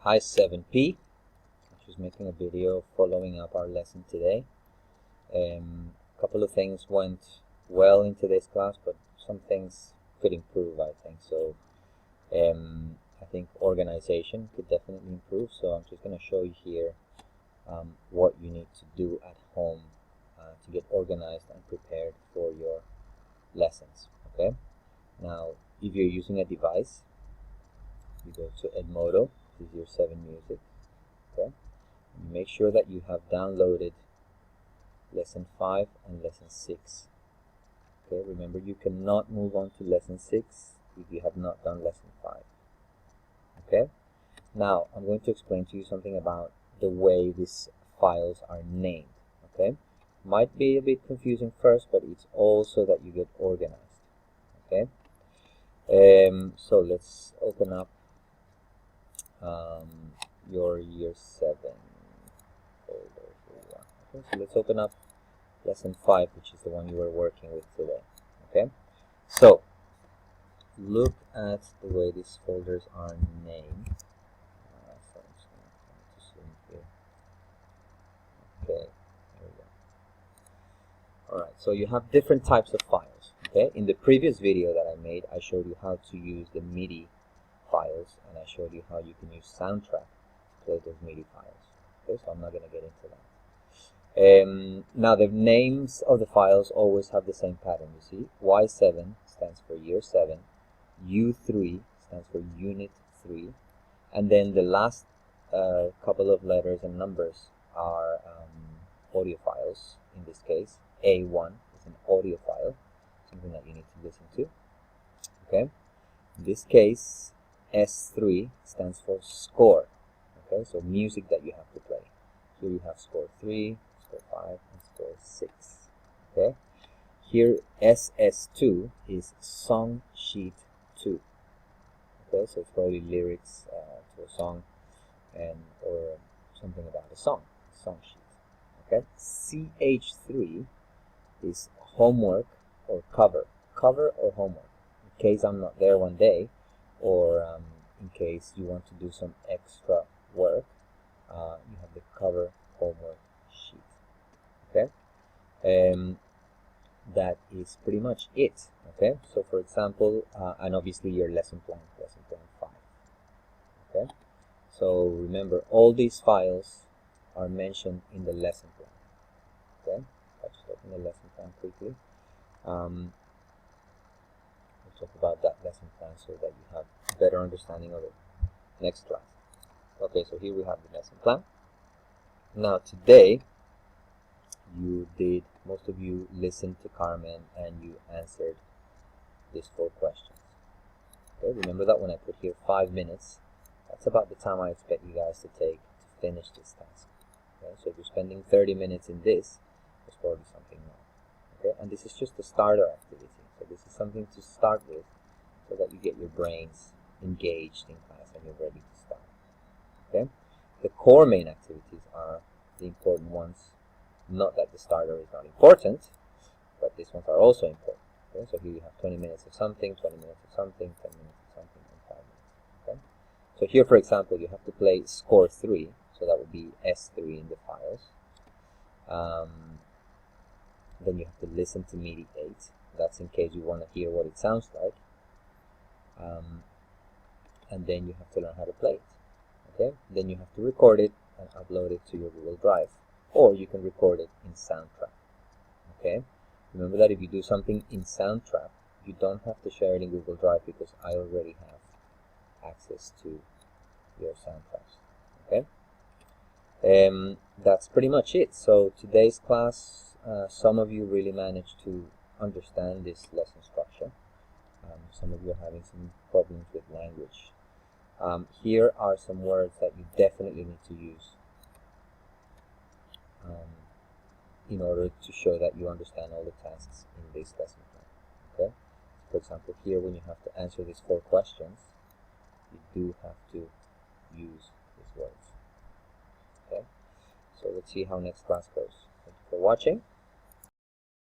Hi 7P. I'm just making a video following up our lesson today. A couple of things went well in today's class, but some things could improve, I think. So I think organization could definitely improve. So I'm just going to show you here what you need to do at home to get organized and prepared for your lessons. Okay. Now, if you're using a device, you go to Edmodo. This is your 7 Music. Okay. Make sure that you have downloaded lesson 5 and lesson 6. Okay, remember you cannot move on to lesson 6 if you have not done lesson 5. Okay, now I'm going to explain to you something about the way these files are named. Okay, might be a bit confusing first, but it's also that you get organized. Okay, so let's open up your year 7 folder. Okay, so let's open up lesson 5, which is the one you were working with today. Okay, so look at the way these folders are named. So I'm just going to zoom here. Okay, there we go. Alright, so you have different types of files. Okay, in the previous video that I made, I showed you how to use the MIDI files, and I showed you how you can use Soundtrack to play those MIDI files. Okay, so I'm not going to get into that. Now the names of the files always have the same pattern. You see, Y7 stands for year 7, U3 stands for unit 3, and then the last couple of letters and numbers are audio files. In this case, A1 is an audio file, something that you need to listen to. Okay, in this case, S3 stands for score. Okay, so music that you have to play. Here you have score 3, score 5, and score 6. Okay, here SS2 is song sheet 2. Okay, so it's probably lyrics to a song and or something about a song sheet. Okay, CH3 is homework or cover or homework. In case I'm not there one day, or in case you want to do some extra work, you have the cover homework sheet. Okay, that is pretty much it. Okay, so for example, and obviously your lesson plan 5. Okay, so remember all these files are mentioned in the lesson plan. Okay, I'll just open the lesson plan quickly. We'll talk about that lesson plan so that you have a better understanding of it next class. Okay, so here we have the lesson plan. Now today, most of you listened to Carmen and you answered these 4 questions. Okay, remember that when I put here 5 minutes, that's about the time I expect you guys to take to finish this task. Okay, so if you're spending 30 minutes in this, there's probably something wrong. Okay, and this is just a starter activity. So this is something to start with so that you get your brains engaged in class and you're ready to start. Okay, the core main activities are the important ones. Not that the starter is not important, but these ones are also important. Okay, so here you have 20 minutes of something, 20 minutes of something, 10 minutes of something, and 5 minutes. Okay, so here, for example, you have to play score 3, so that would be S3 in the files. Then you have to listen to MIDI 8. That's in case you want to hear what it sounds like. And then you have to learn how to play it. Okay, then you have to record it and upload it to your Google Drive, or you can record it in Soundtrack. Okay, remember that if you do something in Soundtrack, you don't have to share it in Google Drive because I already have access to your Soundtracks. Okay, that's pretty much it. So today's class, some of you really managed to understand this lesson structure. Some of you are having some problems with language. Here are some words that you definitely need to use in order to show that you understand all the tasks in this lesson plan. Okay, for example, here when you have to answer these 4 questions, you do have to use these words. Okay, so let's see how next class goes. Thank you for watching.